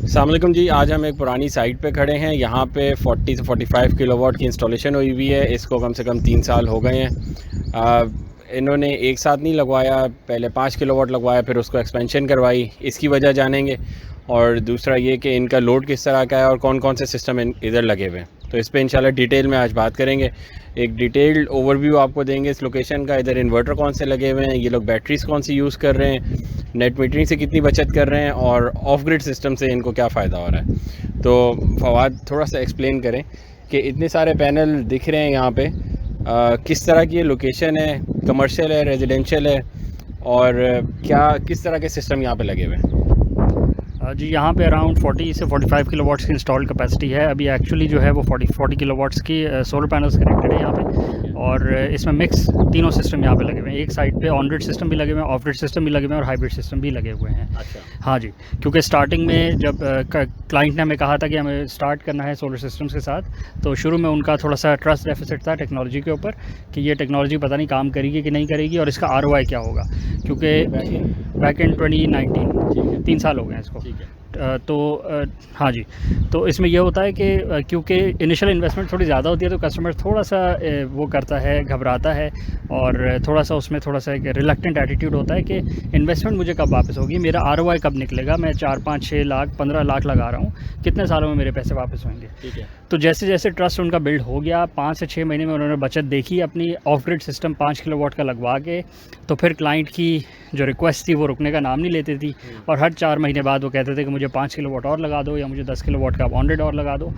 अस्सलाम वालेकुम जी। आज हम एक पुरानी साइट पे खड़े हैं। यहाँ पे 40 से 45 किलोवाट की इंस्टॉलेशन हुई हुई है। इसको कम से कम 3 साल हो गए हैं। इन्होंने एक साथ नहीं लगवाया, पहले 5 किलोवाट लगवाया, फिर उसको एक्सपेंशन करवाई। इसकी वजह जानेंगे, और दूसरा ये कि इनका लोड किस तरह का है और कौन कौन से सिस्टम इधर लगे हुए हैं। तो इस पर इंशाल्लाह डिटेल में आज बात करेंगे। एक डिटेल्ड ओवरव्यू आपको देंगे इस लोकेशन का। इधर इन्वर्टर कौन से लगे हुए हैं, ये लोग बैटरीज कौन सी यूज़ कर रहे हैं, नेट मीटरिंग से कितनी बचत कर रहे हैं, और ऑफ ग्रिड सिस्टम से इनको क्या फ़ायदा हो रहा है। तो फवाद थोड़ा सा एक्सप्लेन करें कि इतने सारे पैनल दिख रहे हैं यहाँ पे, किस तरह की ये लोकेशन है, कमर्शियल है, रेजिडेंशियल है, और क्या किस तरह के सिस्टम यहाँ पे लगे हुए हैं। जी यहाँ पे अराउंड 40 से 45 किलोवाट्स की इंस्टॉल कैपेसिटी है। अभी एक्चुअली जो है वो 40 किलोवाट्स की सोलर पैनल्स कनेक्टेड है यहाँ पे, और इसमें मिक्स तीनों सिस्टम यहाँ पे लगे हुए हैं। एक साइड पे ऑन ग्रिड सिस्टम भी लगे हुए हैं, ऑफ ग्रिड सिस्टम भी लगे हुए हैं, और हाइब्रिड सिस्टम भी लगे हुए हैं। अच्छा। हाँ जी, क्योंकि स्टार्टिंग में जब क्लाइंट ने हमें कहा था कि हमें स्टार्ट करना है सोलर सिस्टम्स के साथ, तो शुरू में उनका थोड़ा सा ट्रस्ट डेफिसिट था टेक्नोलॉजी के ऊपर कि ये टेक्नोलॉजी पता नहीं काम करेगी कि नहीं करेगी, और इसका ROI क्या होगा, क्योंकि बैक इन 2019 3 साल हो गए हैं इसको। ठीक है। तो हाँ जी, तो इसमें यह होता है कि क्योंकि इनिशियल इन्वेस्टमेंट थोड़ी ज़्यादा होती है, तो कस्टमर थोड़ा सा वो करता है, घबराता है, और थोड़ा सा उसमें थोड़ा सा एक रिलक्टेंट एटीट्यूड होता है कि इन्वेस्टमेंट मुझे कब वापस होगी, मेरा ROI कब निकलेगा, मैं 4, 5, 6 लाख 15 लाख लगा रहा हूँ, कितने सालों में मेरे पैसे वापस होंगे। ठीक है। तो जैसे जैसे ट्रस्ट उनका बिल्ड हो गया, 5 से 6 महीने में उन्होंने बचत देखी अपनी, ऑफ ग्रिड सिस्टम 5 किलोवाट का लगवा के, तो फिर क्लाइंट की जो रिक्वेस्ट थी वो रुकने का नाम नहीं लेती थी, और हर 4 महीने बाद वो कहते थे कि मुझे 5 किलोवाट और लगा दो, या मुझे 10 किलोवाट का ऑन ग्रिड और लगा दो।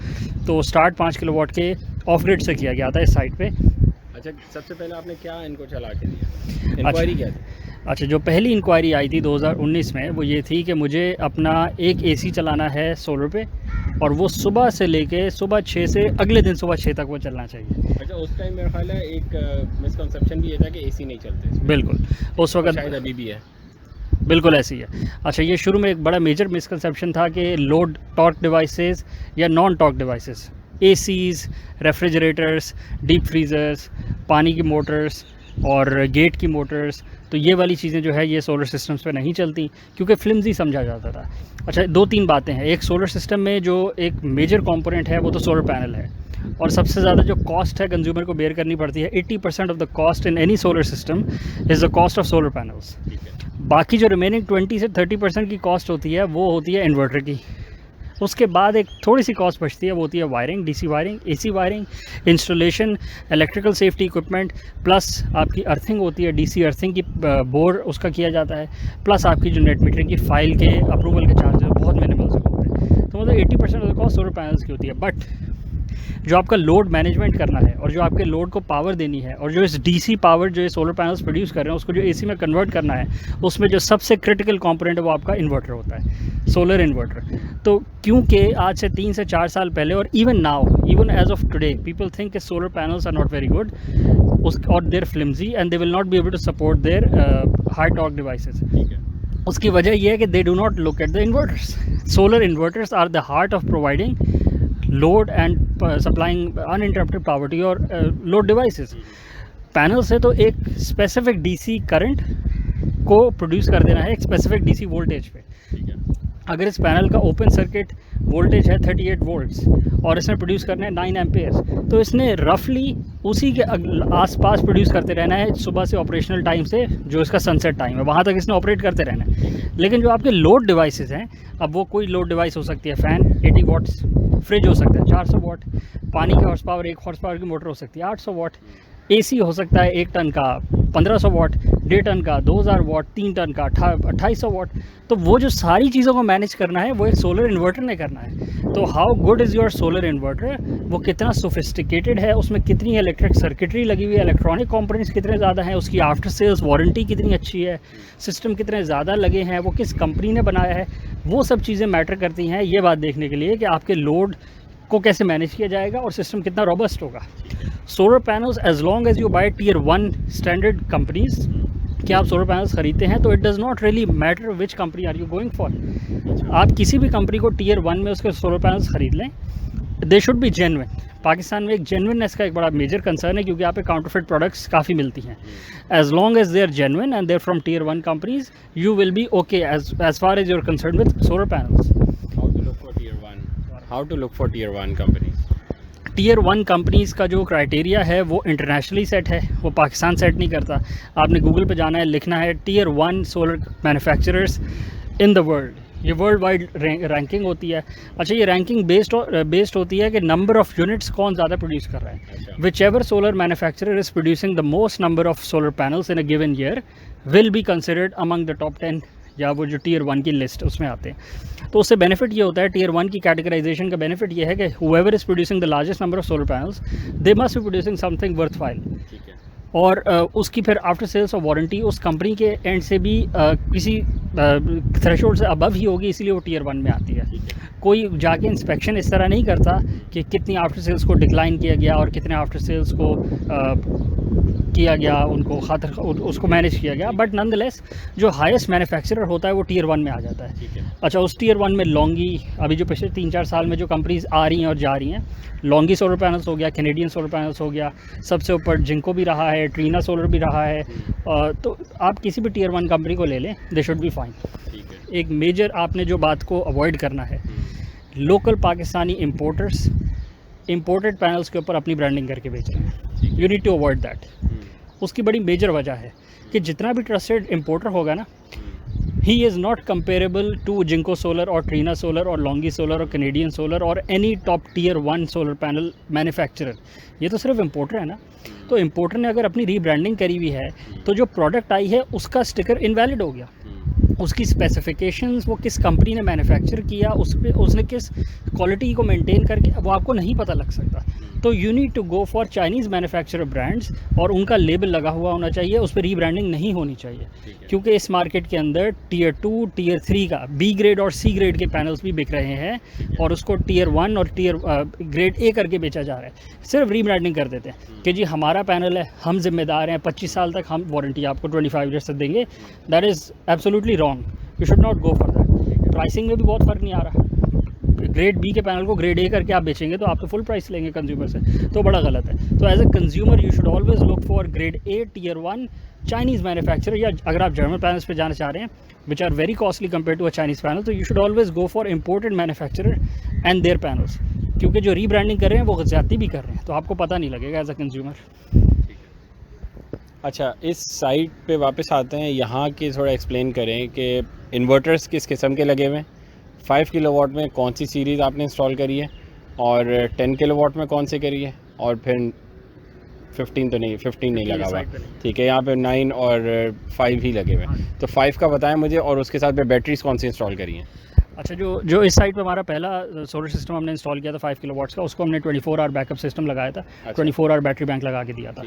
तो स्टार्ट 5 किलोवाट के ऑफ ग्रिड से किया गया था इस साइट पे। अच्छा, सबसे पहले आपने क्या इनको चला के दिया, इंक्वायरी क्या थी? अच्छा, जो पहली इंक्वायरी आई थी 2019 में, वो ये थी कि मुझे अपना एक AC चलाना है सोलर पे, और वो सुबह से लेके सुबह 6 से अगले दिन सुबह 6 तक वो चलना चाहिए। अच्छा, उस टाइम मेरा ख्याल है एक मिसकंसेप्शन भी ये था कि AC नहीं चलते इसमें। बिल्कुल, उस वक्त शायद अभी भी है। बिल्कुल ऐसी है। अच्छा, ये शुरू में एक बड़ा मेजर मिसकंसेप्शन था कि लोड टॉर्क डिवाइसेस या non torque devices, ACs, refrigerators, deep freezers, पानी की मोटर्स और गेट की मोटर्स, तो ये वाली चीज़ें जो है ये सोलर सिस्टम्स पे नहीं चलती, क्योंकि फ्लिम्जी समझा जाता था। अच्छा, 2-3 बातें हैं। एक, सोलर सिस्टम में जो एक मेजर कंपोनेंट है वो तो सोलर पैनल है, और सबसे ज़्यादा जो कॉस्ट है कंज्यूमर को बेयर करनी पड़ती है। 80% of the cost in any solar system is the cost of solar panels. बाकी जो रिमेनिंग 20 से 30% की कॉस्ट होती है वो होती है इन्वर्टर की। उसके बाद एक थोड़ी सी कॉस्ट बचती है, वो होती है wiring, DC wiring, AC wiring, installation, electrical safety equipment, plus आपकी अर्थिंग होती है, DC अर्थिंग की बोर्ड उसका किया जाता है, प्लस आपकी जो नेट मीटरिंग की फ़ाइल के अप्रूवल के चार्जेस बहुत मिनिमल से होते हैं। तो मतलब 80% of the cost solar panels की होती है। बट जो आपका लोड मैनेजमेंट करना है, और जो आपके लोड को पावर देनी है, और जो इस DC पावर जो ये सोलर पैनल्स प्रोड्यूस कर रहे हैं उसको जो AC में कन्वर्ट करना है, उसमें जो सबसे क्रिटिकल कंपोनेंट है वो आपका इन्वर्टर होता है, सोलर इन्वर्टर। तो क्योंकि आज से 3 से 4 साल पहले, और even now, even as of today, people think कि solar panels are not very good, और they're flimsy, and they will not be able to support their high torque devices. उसकी वजह यह है कि they do not look at the inverters. Solar inverters are the heart of providing load and supplying uninterrupted power to your load devices. Panel से तो एक specific DC current को produce कर देना है एक स्पेसिफिक DC वोल्टेज पे। अगर इस पैनल का ओपन सर्किट वोल्टेज है 38 वोल्ट्स, और इसमें प्रोड्यूस करना है 9 एम्पेयर्स, तो इसने रफली उसी के आसपास प्रोड्यूस करते रहना है सुबह से ऑपरेशनल टाइम से जो इसका सनसेट टाइम है, वहाँ तक इसने ऑपरेट करते रहना है। लेकिन जो आपके लोड डिवाइसेस हैं, अब वो कोई लोड डिवाइस हो सकती है, फ़ैन 80 वाट्स, फ्रिज हो सकता है 400 वाट, पानी की हॉर्स पावर 1 हॉर्स पावर की मोटर हो सकती है 800 वाट, AC हो सकता है 1 टन का 1500 वाट, 1.5 टन का 2000 वाट, 3 टन का 2800 वाट। तो वो जो सारी चीज़ों को मैनेज करना है वो एक सोलर इन्वर्टर ने करना है। तो how good is your solar inverter, वो कितना सोफिस्टिकेटेड है, उसमें कितनी इलेक्ट्रिक सर्किटरी लगी हुई है, इलेक्ट्रॉनिक कंपोनेंट्स कितने ज़्यादा हैं, उसकी आफ्टर सेल्स वारंटी कितनी अच्छी है, सिस्टम कितने ज़्यादा लगे हैं, वो किस कंपनी ने बनाया है, वो सब चीज़ें मैटर करती हैं ये बात देखने के लिए कि आपके लोड को कैसे मैनेज किया जाएगा और सिस्टम कितना रोबस्ट होगा। Solar panels, as long as you buy Tier 1 standard companies, कि आप सोलर पैनल्स खरीदते हैं, तो it does not really matter which company are you going for. आप किसी भी कंपनी को Tier 1 में उसके सोलर पैनल्स खरीद लें, they should B genuine. Pakistan में एक जेन्युइननेस का एक बड़ा मेजर कंसर्न है, क्योंकि यहाँ पे काउंटरफिट प्रोडक्ट्स काफ़ी मिलती हैं। As long as they are genuine and they're from Tier 1 companies, you will be okay as far as your concern with solar panels. How to look for tier 1 companies? Tier 1 companies का जो criteria है वो internationally set है, वो Pakistan set नहीं करता। आपने Google पे जाना है, लिखना है tier 1 solar manufacturers in the world, ये वर्ल्ड वाइड रैंकिंग होती है। अच्छा, ये रैंकिंग बेस्ड होती है कि नंबर ऑफ़ यूनिट्स कौन ज़्यादा प्रोड्यूस कर रहा है। Which ever solar manufacturer is producing the most number of solar panels in a given year will be considered among the top 10, या वो जो टियर 1 की लिस्ट उसमें आते हैं। तो उससे बेनिफिट ये होता है, टियर 1 की कैटेगराइजेशन का बेनिफिट ये है कि whoever is producing the largest number of solar panels they must be producing something worthwhile. ठीक है। और उसकी फिर आफ्टर सेल्स और वारंटी उस कंपनी के एंड से भी किसी थ्रेशोल्ड से अबव ही होगी, इसलिए वो टियर 1 में आती है। कोई जाके इंस्पेक्शन इस तरह नहीं करता कि कितनी आफ्टर सेल्स को डिक्लाइन किया गया और कितने आफ्टर सेल्स को किया गया, उनको खातर उसको मैनेज किया गया, बट नॉनदलेस जो हाईएस्ट मैन्युफैक्चरर होता है वो टियर 1 में आ जाता है। अच्छा, उस टियर 1 में लॉन्गी, अभी जो पिछले 3-4 साल में जो कंपनीज आ रही हैं और जा रही हैं, लॉन्गी सोलर पैनल्स हो गया, कैनेडियन सोलर पैनल्स हो गया, सबसे ऊपर जिंको भी रहा है, ट्रीना सोलर भी रहा है। तो आप किसी भी टियर 1 कंपनी को ले लें, दे शुड बी फाइन। एक मेजर आपने जो बात को अवॉइड करना है, local Pakistani importers imported panels के ऊपर अपनी ब्रांडिंग करके बेच रहे हैं। You need to avoid that. उसकी बड़ी मेजर वजह है कि जितना भी ट्रस्टेड इम्पोर्टर होगा ना, he is not comparable to Jinko solar और ट्रीना सोलर और लॉन्गी सोलर और कैनेडियन सोलर और any top tier 1 solar panel manufacturer. ये तो सिर्फ इम्पोर्टर है ना। तो इम्पोर्टर ने अगर अपनी रीब्रांडिंग करी हुई है तो जो प्रोडक्ट आई है उसका स्टिकर इनवैलिड हो गया। उसकी स्पेसिफिकेशंस, वो किस कंपनी ने मैन्युफैक्चर किया, उसने किस क्वालिटी को मेंटेन करके, वो आपको नहीं पता लग सकता। तो you need to go for Chinese manufacturer brands और उनका लेबल लगा हुआ होना चाहिए, उस पर रीब्रांडिंग नहीं होनी चाहिए। क्योंकि इस मार्केट के अंदर टियर 2, टियर 3 का बी ग्रेड और सी ग्रेड के पैनल्स भी बिक रहे हैं और उसको टियर 1 और टियर ग्रेड ए करके बेचा जा रहा है। सिर्फ रीब्रांडिंग कर देते हैं कि जी हमारा पैनल है, हम जिम्मेदार हैं, 25 साल तक हम वारंटी आपको 25 ईयर्स तक देंगे। That is absolutely wrong. You should not go for that. Pricing में भी बहुत फ़र्क नहीं आ रहा। ग्रेड बी के पैनल को ग्रेड ए करके आप बेचेंगे तो आप तो फुल प्राइस लेंगे कंज्यूमर से, तो बड़ा गलत है। तो as a consumer you should always look for grade A tier 1 Chinese manufacturer, या अगर आप जर्मन पैनल्स पे जाना चाह रहे हैं which are very costly compare to a Chinese panel, तो you should always go for imported manufacturer and their panels. क्योंकि जो रीब्रांडिंग कर रहे हैं वो ज़्यादती भी कर रहे हैं, तो आपको पता नहीं लगेगा एज अ कंज्यूमर। अच्छा, इस साइट पे वापस आते हैं, यहाँ की थोड़ा एक्सप्लेन करें कि इन्वर्टर्स किस किस्म के लगे हुए हैं, 5 किलोवाट में कौन सी सीरीज़ आपने इंस्टॉल करी है और 10 किलोवाट में कौन सी करी है, और फिर 15 नहीं लगा हुआ, ठीक है, यहाँ पे 9 और 5 ही लगे हुए हैं। तो 5 का बताएं मुझे, और उसके साथ में बैटरीज कौन सी इंस्टॉल करी हैं? अच्छा, जो इस साइट पे हमारा पहला सोलर सिस्टम हमने इंस्टॉल किया था 5 किलोवाट्स का, उसको हमने 24 आवर बैकअप सिस्टम लगाया था। अच्छा। 24 आवर बैटरी बैंक लगा के दिया था।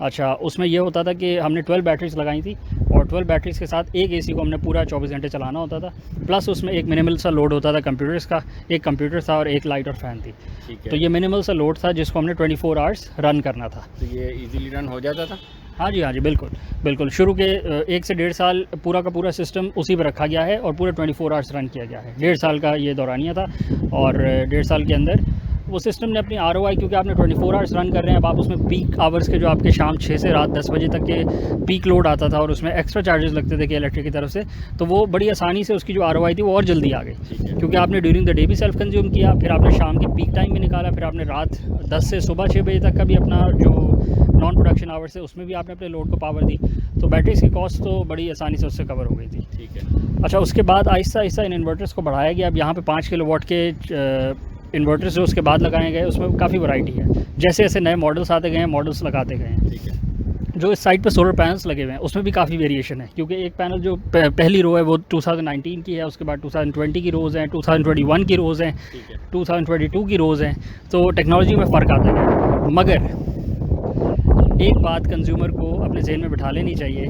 अच्छा, उसमें ये होता था कि हमने 12 बैटरीज लगाई थी और 12 बैटरीज के साथ एक एसी को हमने पूरा 24 घंटे चलाना होता था। प्लस उसमें एक मिनिमल सा लोड होता था कंप्यूटर्स का, एक कंप्यूटर था और एक लाइट और फैन थी। तो ये मिनिमल सा लोड था जिसको हमने 24 आवर्स रन करना था। तो ये ईजीली रन हो जाता था? हाँ जी, बिल्कुल। शुरू के 1 से 1.5 साल पूरा का पूरा सिस्टम उसी पर रखा गया है और पूरे 24 आवर्स रन किया गया है। 1.5 साल का ये दौरानिया था और 1.5 साल के अंदर वो सिस्टम ने अपनी ROI, क्योंकि आपने 24 आवर्स रन कर रहे हैं, अब आप उसमें पीक आवर्स के जो आपके शाम 6 से रात 10 बजे तक के पीक लोड आता था और उसमें एक्स्ट्रा चार्जेस लगते थे कि इलेक्ट्रिक की तरफ से, तो वो बड़ी आसानी से उसकी जो ROI थी वो और जल्दी आ गई। क्योंकि आपने ड्यूरिंग द डे भी सेल्फ कंज्यूम किया, फिर आपने शाम की पीक टाइम भी निकाला, फिर आपने रात 10 से सुबह 6 बजे तक का भी अपना जो नॉन प्रोडक्शन आवर्स है उसमें भी आपने अपने लोड को पावर दी, तो बैटरीज की कॉस्ट तो बड़ी आसानी से उससे कवर हो गई थी। ठीक है। अच्छा, उसके बाद आहिस्ता इन इन्वर्टर्स को बढ़ाया गया। अब यहाँ पे 5 किलोवाट के इन्वर्टर्स जो उसके बाद लगाए गए उसमें काफ़ी वैरायटी है। जैसे जैसे नए मॉडल्स आते गए हैं, मॉडल्स लगाते गए हैं। ठीक है। जो इस साइट पे सोलर पैनल्स लगे हुए हैं उसमें भी काफ़ी वेरिएशन है, क्योंकि एक पैनल जो पहली रो है वो 2019 की है, उसके बाद 2020 की रोज़ हैं, 2021 की रोज़ हैं, 2022 की रोज़ हैं, तो टेक्नोलॉजी में फ़र्क आता है। मगर एक बात कंज्यूमर को अपने जहन में बिठा लेनी चाहिए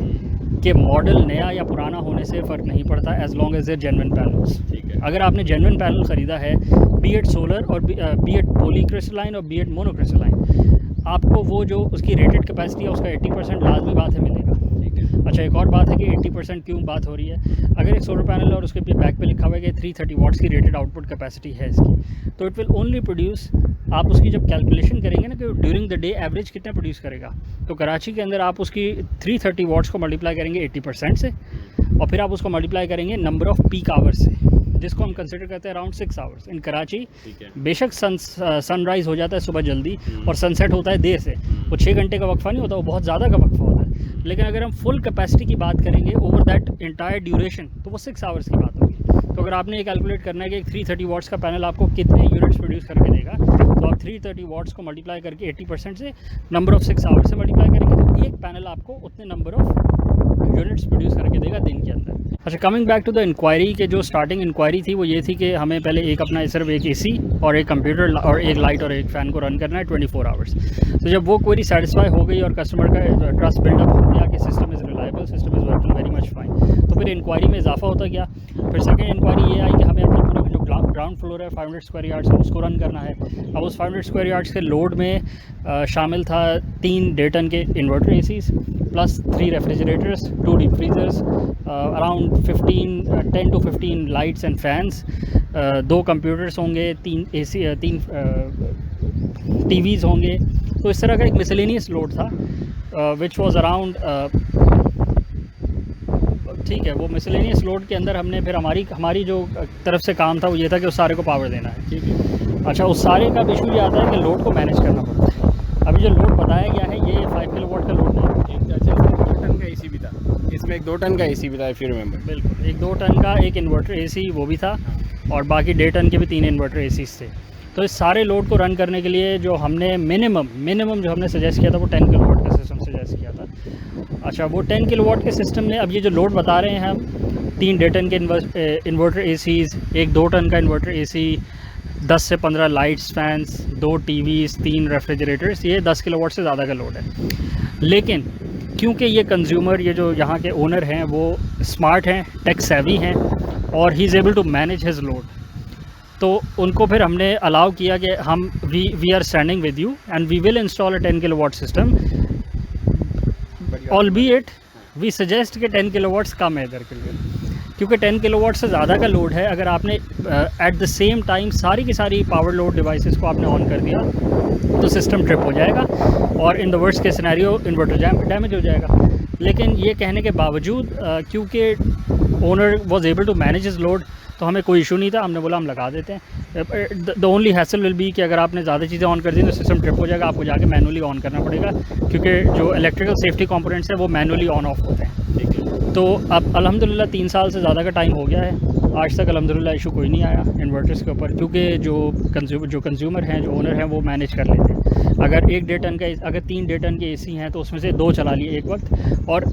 कि मॉडल नया या पुराना होने से फ़र्क नहीं पड़ता, as long as they're genuine panels. अगर आपने जेन्युइन पैनल ख़रीदा है, बी एट सोलर और बी एट पॉलीक्रिस्टलाइन और बी एट मोनोक्रिस्टलाइन, आपको वो जो उसकी रेटेड कैपेसिटी है उसका 80% लाजमी बात है मिलेगा। अच्छा, एक और बात है कि 80% क्यों बात हो रही है। अगर एक सोलर पैनल और उसके बैक पे लिखा हुआ है कि 330 वाट्स की रेटेड आउटपुट कैपेसिटी है इसकी, तो इट विल ओनली प्रोड्यूस, आप उसकी जब कैलकुलेशन करेंगे ना कि ड्यूरिंग द डे एवरेज कितना प्रोड्यूस करेगा, तो कराची के अंदर आप उसकी 330 वाट्स को मल्टीप्लाई करेंगे 80% से और फिर आप उसको मल्टीप्लाई करेंगे नंबर ऑफ़ पीक आवर्स से। जिसको हम कंसिडर करते हैं अराउंड 6 आवर्स इन कराची। ठीक है। बेशक सनराइज़ हो जाता है सुबह जल्दी और सनसेट होता है देर से, वो 6 घंटे का वक्फा नहीं होता, वो बहुत ज़्यादा का वक्फा होता है। लेकिन अगर हम फुल कैपेसिटी की बात करेंगे ओवर दैट इंटायर ड्यूरेशन, तो वो 6 आवर्स की बात होगी। तो अगर आपने ये कैलकुलेट करना है कि एक 330 वाट्स का पैनल आपको कितने यूनिट्स प्रोड्यूस करके देगा, तो आप 330 वाट्स को मल्टीप्लाई करके 80% से नंबर ऑफ 6 आवर्स से मल्टीप्लाई करेंगे, तो एक पैनल आपको उतने नंबर ऑफ यूनिट्स प्रोड्यूस करके देगा दिन के अंदर। अच्छा, coming back to the inquiry के जो स्टार्टिंग इंक्वायरी थी वो ये थी कि हमें पहले एक अपना सिर्फ एक एसी और एक कंप्यूटर और एक लाइट और एक फ़ैन को रन करना है 24 आवर्स। तो जब वो क्वेरी सेटिस्फाई हो गई और कस्टमर का ट्रस्ट बिल्डअप हो गया कि system is reliable, system is working very much fine, तो फिर इंक्वायरी में इजाफा होता गया। फिर सेकेंड इंक्वायरी ये आई कि हमें अपना पूरा जो ग्राउंड फ्लोर है 500 स्क्वायर यार्ड्स है उसको रन करना है। अब उस 500 स्क्वायर यार्ड्स के लोड में शामिल था 3 डेटन के inverter ACs plus 3 refrigerators, 2 deep freezers, around 10 to 15 lights and fans, 2 computers होंगे, 3 टीवीज़ होंगे। तो इस तरह का एक मिसलेनियस लोड था विच वाज अराउंड, ठीक है। वो मिसलेनियस लोड के अंदर हमने फिर हमारी जो तरफ से काम था वो ये था कि उस सारे को पावर देना है। ठीक है। अच्छा, उस सारे का इशू ये आता है कि लोड को मैनेज करना पड़ता है। अभी जो लोड बताया गया है ये 5 किलोवाट का लोड नहीं है। अच्छा, 2 टन का एसी भी था इसमें, एक 2 टन का एसी भी था, इफ़ यू रिमेंबर। बिल्कुल, एक 2 टन का एक इन्वर्टर एसी वो भी था और बाकी 1.5 टन के भी 3 इन्वर्टर एसीज थे। तो इस सारे लोड को रन करने के लिए जो हमने मिनिमम जो हमने सजेस्ट किया था वो 10 किलोवाट का सिस्टम सजेस्ट किया था। अच्छा, वो 10 किलोवाट के सिस्टम ने, अब ये जो लोड बता रहे हैं हम, 3 1.5 टन के इन्वर्टर एसीज़, एक 2 टन का इन्वर्टर एसी, 10 से 15 लाइट्स, फैंस, 2 टीवीज़, 3 रेफ्रिजरेटर्स, ये 10 किलोवाट से ज़्यादा का लोड है। लेकिन क्योंकि ये कंज्यूमर, ये जो यहाँ के ओनर हैं वो स्मार्ट हैं, टेक सेवी हैं और he is able to manage his load, तो उनको फिर हमने अलाउ किया कि हम we are standing with you and we will install a 10 kilowatt system, albeit we suggest कि 10 किलोवाट्स कम है इधर के लिए, क्योंकि 10 किलोवाट से ज़्यादा का लोड है। अगर आपने एट द सेम टाइम सारी की सारी पावर लोड डिवाइसेस को आपने ऑन कर दिया तो सिस्टम ट्रिप हो जाएगा और in the worst case scenario inverter damage हो जाएगा। लेकिन ये कहने के बावजूद क्योंकि owner was able to manage his load, तो हमें कोई इशू नहीं था, हमने बोला हम लगा देते हैं। The only hassle will be कि अगर आपने ज़्यादा चीज़ें ऑन कर दी तो सिस्टम ट्रिप हो जाएगा, आपको जाके मैनुअली ऑन करना पड़ेगा, क्योंकि जो इलेक्ट्रिकल सेफ्टी कंपोनेंट्स हैं वो मैनुअली ऑन ऑफ होते हैं। ठीक है। तो अब अल्हम्दुलिल्लाह 3 साल से ज़्यादा का टाइम हो गया है, आज तक अल्हम्दुलिल्लाह इशू कोई नहीं आया इन्वर्टर्स के ऊपर, क्योंकि जो कंज्यूमर हैं, जो ओनर हैं, वो मैनेज कर लेते हैं। अगर 3 1.5 टन के एसी हैं तो उसमें से 2 चला लिए एक वक्त और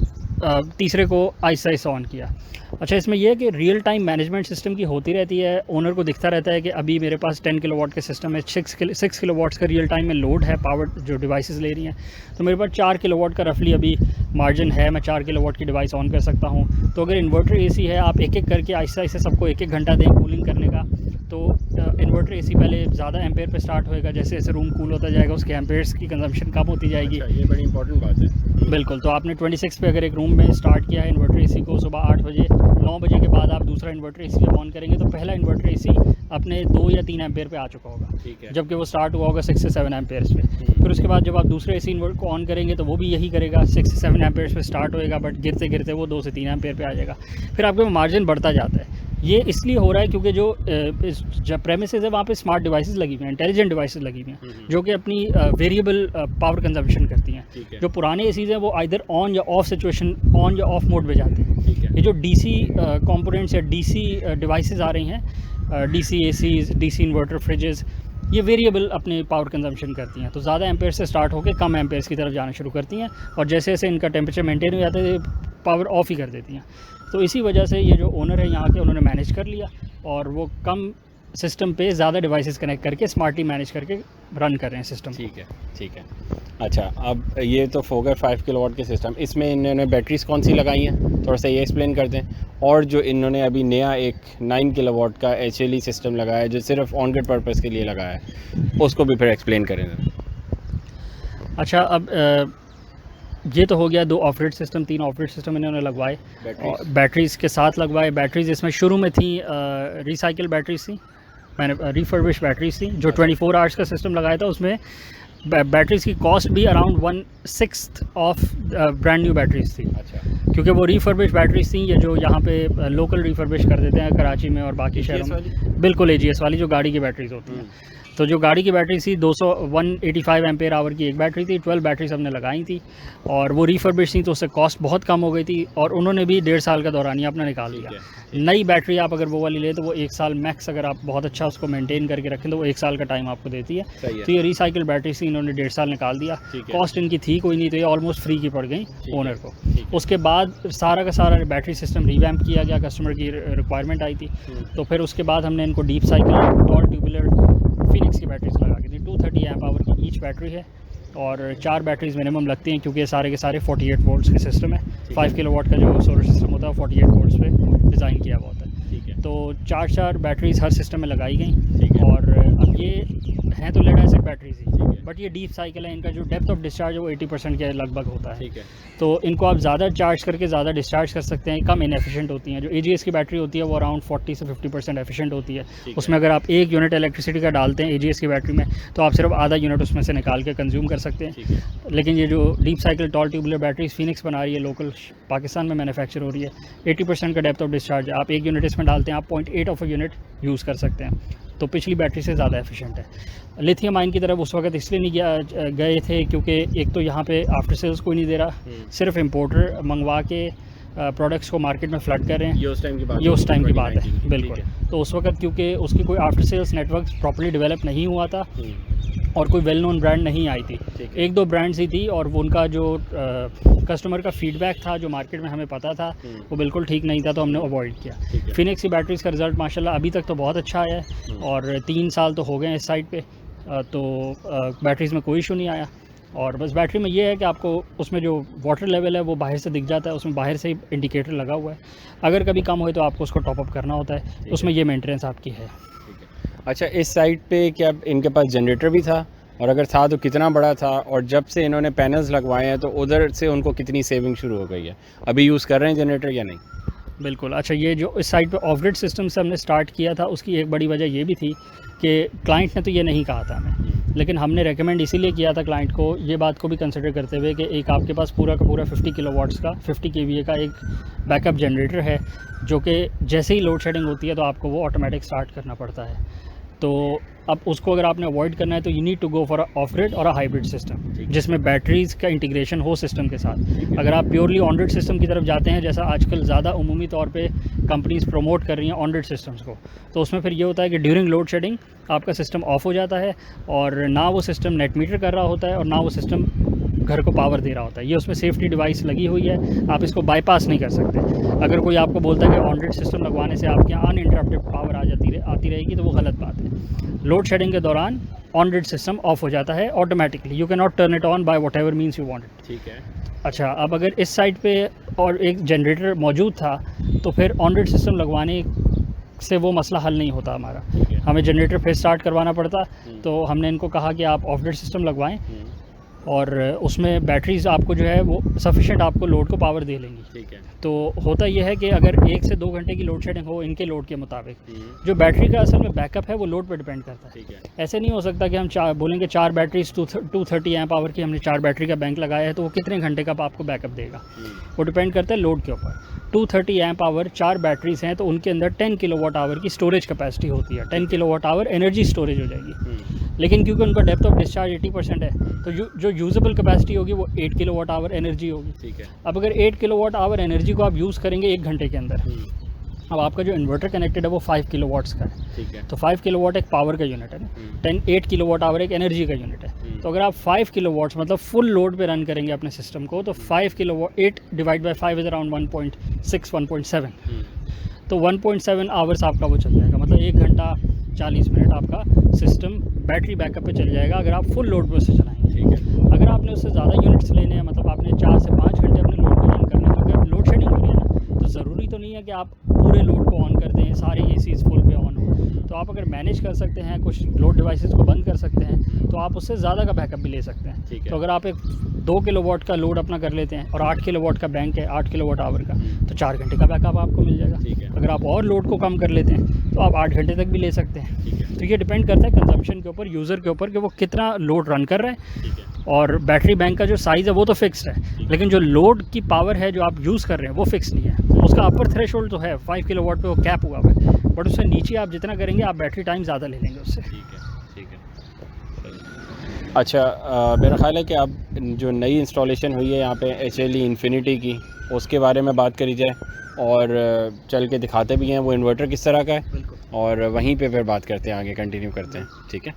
तीसरे को आहिस्ता ऑन किया। अच्छा, इसमें यह है कि रियल टाइम मैनेजमेंट सिस्टम की होती रहती है, ओनर को दिखता रहता है कि अभी मेरे पास 10 किलोवाट के सिस्टम है, 6 किलोवाट्स का रियल टाइम में लोड है, पावर जो डिवाइसेस ले रही हैं, तो मेरे पास 4 किलोवाट का रफली अभी मार्जिन है, मैं 4 किलोवाट की डिवाइस ऑन कर सकता हूँ। तो अगर इन्वर्टर एसी है, आप एक एक करके आहिस्ता सबको 1-1 घंटा दें कूलिंग करने का, तो इन्वर्टर एसी पहले ज़्यादा एम्पेयर पे स्टार्ट होएगा, जैसे जैसे रूम कूल होता जाएगा उसके एम्पेयर्स की कंजम्पशन कम होती जाएगी। अच्छा, ये बड़ी इंपॉर्टेंट बात है। बिल्कुल, तो आपने 26 पे अगर एक रूम में स्टार्ट किया है इन्वर्टर एसी को, सुबह 8 बजे 9 बजे के बाद आप दूसरा इन्वर्टर एसी जब ऑन करेंगे तो पहला इन्वर्टर एसी अपने 2 या 3 एम्पेयर पे आ चुका होगा। ठीक है। जबकि वो स्टार्ट हुआ होगा 6 से 7 एम्पेयर्स पे। फिर उसके बाद जब आप दूसरे एसी इन्वर्टर को ऑन करेंगे तो वो भी यही करेगा, 6 से 7 एम्पेयर्स पे स्टार्ट होएगा, बट गिरते गिरते वो 2 से 3 एम्पेयर पे आ जाएगा। फिर आपके मार्जिन बढ़ता जाता है। ये इसलिए हो रहा है क्योंकि जो प्रेमिसेस है वहाँ पे स्मार्ट डिवाइसेस लगी हुई हैं, इंटेलिजेंट डिवाइसेस लगी हुई हैं, जो कि अपनी वेरिएबल पावर कंजम्पशन करती हैं। जो पुराने एसीज हैं वो आइदर ऑन या ऑफ सिचुएशन, ऑन या ऑफ मोड पे जाते हैं। ये जो डीसी कंपोनेंट्स या डीसी डिवाइसेस आ रही हैं, DC ACs, DC inverter, freezes, ये वेरिएबल अपने पावर कंजम्पशन करती हैं, तो ज़्यादा एम्पेयर से स्टार्ट होकर कम एम्पेयर्स की तरफ जाना शुरू करती हैं और जैसे जैसे इनका टेम्परेचर मेंटेन हो जाता है पावर ऑफ ही कर देती हैं। तो इसी वजह से ये जो ओनर है यहाँ के, उन्होंने मैनेज कर लिया और वो कम सिस्टम पे ज़्यादा डिवाइसेस कनेक्ट करके स्मार्टली मैनेज करके रन कर रहे हैं सिस्टम। ठीक है, ठीक है। अच्छा, अब ये तो फोगर 5 किलोवाट के सिस्टम, इसमें इन्होंने बैटरीज कौन सी लगाई हैं, थोड़ा सा ये एक्सप्लेन कर दें। और जो इन्होंने अभी नया एक 9 किलोवाट का HLE सिस्टम लगाया है जो सिर्फ ऑन ग्रिड पर्पज़ के लिए लगाया है, उसको भी फिर एक्सप्लेन करें। अच्छा, अब ये तो हो गया 2 of grid system, 3 of grid system इन्होंने लगवाए, बैटरीज़ के साथ लगवाए। बैटरीज़ इसमें शुरू में थी रिसाइकिल बैटरीज थी, मैंने रिफर्बिश बैटरीज थी। जो 24 आवर्स का सिस्टम लगाया था उसमें बैटरीज़ की कॉस्ट भी around 1/6 of brand new batteries थी। अच्छा। क्योंकि वो रिफर्बिश बैटरीज थी, ये जो यहाँ पे लोकल रिफर्बिश कर देते हैं कराची में और बाकी शहरों में। बिल्कुल AGS वाली जो गाड़ी की बैटरीज होती हैं। तो जो गाड़ी की बैटरी थी 185 एम्पेयर आवर की एक बैटरी थी, 12 बैटरीज हमने लगाई थी और वो रिफर्बिश थी, तो उससे कॉस्ट बहुत कम हो गई थी और उन्होंने भी 1.5 साल का दौरानिया अपना निकाल दिया। नई बैटरी आप अगर वो वाली ले तो वो 1 साल मैक्स, अगर आप बहुत अच्छा उसको मेंटेन करके रखें तो वो 1 साल का टाइम आपको देती है। तो ये रिसाइकिल बैटरी थी, इन्होंने 1.5 साल निकाल दिया। कॉस्ट इनकी थी कोई नहीं, तो ये ऑलमोस्ट फ्री की पड़ गई ओनर को। उसके बाद सारा का सारा बैटरी सिस्टम रिवैम्प किया गया, कस्टमर की रिक्वायरमेंट आई थी। तो फिर उसके बाद हमने इनको deep cycle toll tubular Phoenix की बैटरीज लगा के दी। 230 एम्प आवर की ईच बैटरी है और 4 बैटरीज मिनिमम लगती हैं, क्योंकि ये सारे के सारे 48 वोल्ट्स के सिस्टम है। 5 किलोवाट का जो सोलर सिस्टम होता है 48 वोल्ट्स पे डिज़ाइन किया हुआ होता है। तो 4 बैटरीज हर सिस्टम में लगाई गई और अब ये हैं तो लेड एसिड बैटरीज ही, बट ये डीप साइकिल है। इनका जो डेप्थ ऑफ डिस्चार्ज है वो 80% के लगभग होता है। तो इनको आप ज़्यादा चार्ज करके ज़्यादा डिस्चार्ज कर सकते हैं, कम इनएफिशिएंट होती हैं। जो AGS की बैटरी होती है वो अराउंड 40 से 50% एफिशिएंट होती है। उसमें अगर आप 1 यूनिट इलेक्ट्रिसिटी का डालते हैं AGS की बैटरी में, तो आप सिर्फ आधा यूनिट उसमें से निकाल के कंज्यूम कर सकते हैं। लेकिन ये जो deep cycle toll tubular batteries Phoenix बना रही है, लोकल पाकिस्तान में मैन्युफैक्चर हो रही है, 80% का डेप्थ ऑफ डिस्चार्ज है। आप 1 यूनिट इसमें डालते हैं, आप 0.8 ऑफ अ यूनिट यूज़ कर सकते हैं, तो पिछली बैटरी से ज़्यादा एफिशिएंट है। लिथियम आयन की तरफ उस वक्त इसलिए नहीं गए थे क्योंकि एक तो यहाँ पे आफ्टर सेल्स कोई नहीं दे रहा, सिर्फ इंपोर्टर मंगवा के प्रोडक्ट्स को मार्केट में फ्लड कर रहे हैं। ये उस टाइम की बात है बिल्कुल। तो उस वक्त क्योंकि उसकी कोई after sales network properly develop नहीं हुआ था और कोई वेल नोन ब्रांड नहीं आई थी। 1-2 ब्रांड्स ही थी और वो उनका जो कस्टमर का फीडबैक था जो मार्केट में हमें पता था वो बिल्कुल ठीक नहीं था, तो हमने अवॉइड किया। फिनिक्स की बैटरीज़ का रिज़ल्ट माशाल्लाह अभी तक तो बहुत अच्छा आया है और 3 साल तो हो गए हैं इस साइड पे, तो बैटरीज़ में कोई इशू नहीं आया। और बस बैटरी में ये है कि आपको उसमें जो वाटर लेवल है वो बाहर से दिख जाता है, उसमें बाहर से ही इंडिकेटर लगा हुआ है। अगर कभी कम हो तो आपको उसको टॉपअप करना होता है, उसमें ये मेंटेनेंस आपकी है। अच्छा, इस साइट पे क्या इनके पास जनरेटर भी था, और अगर था तो कितना बड़ा था, और जब से इन्होंने पैनल्स लगवाए हैं तो उधर से उनको कितनी सेविंग शुरू हो गई है? अभी यूज़ कर रहे हैं जनरेटर या नहीं? बिल्कुल। अच्छा, ये जो इस साइट पे ऑफ ग्रिड सिस्टम से हमने स्टार्ट किया था उसकी एक बड़ी वजह ये भी थी कि क्लाइंट ने तो ये नहीं कहा था हमें, लेकिन हमने रेकमेंड इसीलिए किया था क्लाइंट को, ये बात को भी कंसिडर करते हुए कि एक आपके पास पूरा का पूरा 50 किलोवाट्स का 50 kVA का एक बैकअप जनरेटर है, जो कि जैसे ही लोड शेडिंग होती है तो आपको वो ऑटोमेटिक स्टार्ट करना पड़ता है। तो अब उसको अगर आपने अवॉइड करना है तो you need to go for a off grid और अ हाइब्रिड सिस्टम, जिसमें बैटरीज़ का इंटीग्रेशन हो सिस्टम के साथ। अगर आप प्योरली ऑन ग्रिड सिस्टम की तरफ जाते हैं, जैसा आजकल ज़्यादा उमूमी तौर पे कंपनीज़ प्रमोट कर रही हैं ऑन ग्रिड सिस्टम्स को, तो उसमें फिर ये होता है कि ड्यूरिंग लोड शेडिंग आपका सिस्टम ऑफ हो जाता है और ना वो सिस्टम नेट मीटर कर रहा होता है और ना वो सिस्टम घर को पावर दे रहा होता है। ये उसमें सेफ्टी डिवाइस लगी हुई है, आप इसको बाईपास नहीं कर सकते। अगर कोई आपको बोलता है कि ऑन ग्रिड सिस्टम लगवाने से आपके यहाँ अनइंटरप्टेड पावर आती रहेगी, तो वो गलत बात है। लोड शेडिंग के दौरान ऑन ग्रिड सिस्टम ऑफ हो जाता है automatically, you can not turn it on by whatever means you want it. ठीक है। अच्छा, अब अगर इस साइड पे और एक जनरेटर मौजूद था तो फिर ऑन ग्रिड सिस्टम लगवाने से वो मसला हल नहीं होता हमारा, हमें जनरेटर फिर स्टार्ट करवाना पड़ता। तो हमने इनको कहा कि आप ऑफ ग्रिड सिस्टम लगवाएं और उसमें बैटरीज़ आपको जो है वो सफिशेंट आपको लोड को पावर दे लेंगी। ठीक है। तो होता यह है कि अगर 1 से 2 घंटे की लोड शेडिंग हो इनके लोड के मुताबिक, जो बैटरी का असल में बैकअप है वो लोड पर डिपेंड करता है। ठीक है। ऐसे नहीं हो सकता कि हम बोलेंगे 4 बैटरीज 230 एम्प आवर की हमने 4 बैटरी का बैंक लगाया है तो वो कितने घंटे का आपको बैकअप देगा, वो डिपेंड करता है लोड के ऊपर। 230 एम्प आवर 4 बैटरीज हैं तो उनके अंदर 10 किलोवाट आवर की स्टोरेज कैपेसिटी होती है, 10 किलोवाट आवर एनर्जी स्टोरेज हो जाएगी। लेकिन क्योंकि उनका डेप्थ ऑफ डिस्चार्ज 80% है तो जो यूजेबल कैपेसिटी होगी वो 8 किलोवाट आवर एनर्जी होगी। ठीक है। अब अगर 8 किलोवाट आवर एनर्जी को आप यूज़ करेंगे 1 घंटे के अंदर, अब आपका जो इन्वर्टर कनेक्टेड है वो 5 किलोवाट्स का है। ठीक है। तो 5 किलोवाट एक पावर का यूनिट है ना, 8 किलोवाट आवर एक एनर्जी का यूनिट है। तो अगर आप 5 किलोवाट्स मतलब फुल लोड पे रन करेंगे अपने सिस्टम को, तो 5 kilowatt 8 divide by 5 is around 1.6 1.7, तो 1.7 आवर्स आपका वो चल जाएगा, मतलब 1 घंटा 40 मिनट आपका सिस्टम बैटरी बैकअप पे चल जाएगा अगर आप फुल लोड पे उससे चलाएंगे। ठीक है। अगर आपने उससे ज़्यादा यूनिट्स लेने हैं, मतलब आपने 4 से 5 घंटे अपने लोड पे रन करना है, तो अगर लोड शेडिंग हो रही है ना, तो ज़रूरी तो नहीं है कि आप पूरे लोड को ऑन कर दें, सारे एसीज़ फुल पे ऑन हो। तो आप अगर मैनेज कर सकते हैं, कुछ लोड डिवाइसेस को बंद कर सकते हैं, तो आप उससे ज़्यादा का बैकअप भी ले सकते हैं। ठीक है। तो अगर आप एक 2 किलोवाट का लोड अपना कर लेते हैं और 8 किलोवाट का बैंक है, 8 किलोवाट आवर का, तो 4 घंटे का बैकअप आपको मिल जाएगा। ठीक है। अगर आप और लोड को कम कर लेते हैं तो आप 8 घंटे तक भी ले सकते हैं। ठीक है। तो ये डिपेंड करता है कंजम्पशन के ऊपर, यूज़र के ऊपर, कि वो कितना लोड रन कर रहा है। ठीक है। और बैटरी बैंक का जो साइज़ है वो तो फिक्स्ड है, लेकिन जो लोड की पावर है जो आप यूज़ कर रहे हैं वो फिक्स नहीं है। उसका अपर थ्रेशोल्ड तो है 5 किलोवाट पे, वो कैप हुआ है, बट उससे नीचे आप जितना करेंगे आप बैटरी टाइम ज़्यादा ले लेंगे उससे। ठीक है। ठीक है। अच्छा, मेरा ख़्याल है कि अब जो नई इंस्टॉलेशन हुई है यहाँ पे HLE इन्फिनिटी की, उसके बारे में बात करी जाए और चल के दिखाते भी हैं वो इन्वर्टर किस तरह का है, बिल्कुल। और वहीं पे फिर बात करते हैं, आगे कंटिन्यू करते हैं। ठीक है।